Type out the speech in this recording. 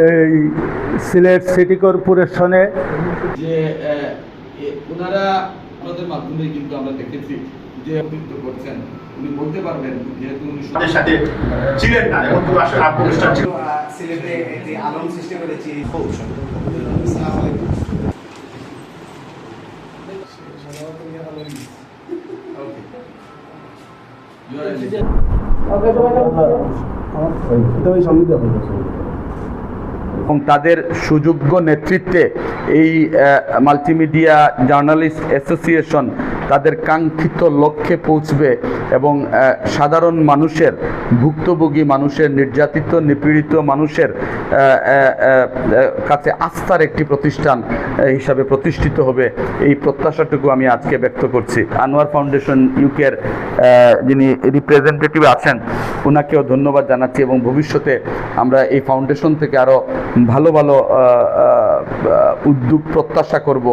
এই সিলেট সিটি কর্পোরেশনে যে ওনারা আমাদের মাধ্যমে কিন্তু আমরা দেখেছি যে অভিযুক্ত করছেন, উনি বলতে পারবেন যেহেতু উনি তাদের সাথে ছিলেন না এবং প্রতিষ্ঠান ছিল সিলেটে একটি আলোড়ন সৃষ্টি করেছি। এবং তাদের সুযোগ্য নেতৃত্বে এই মাল্টিমিডিয়া জার্নালিস্ট অ্যাসোসিয়েশন তাদের কাঙ্ক্ষিত লক্ষ্যে পৌঁছবে এবং সাধারণ মানুষের, ভুক্তভোগী মানুষের, নির্যাতিত নিপীড়িত মানুষের কাছে আস্থার একটি প্রতিষ্ঠান হিসাবে প্রতিষ্ঠিত হবে, এই প্রত্যাশাটুকু আমি আজকে ব্যক্ত করছি। আনোয়ার ফাউন্ডেশন ইউকের যিনি রিপ্রেজেন্টেটিভ আছেন ওনাকেও ধন্যবাদ জানাচ্ছি এবং ভবিষ্যতে আমরা এই ফাউন্ডেশন থেকে আরও ভালো ভালো উদ্যোগ প্রত্যাশা করব।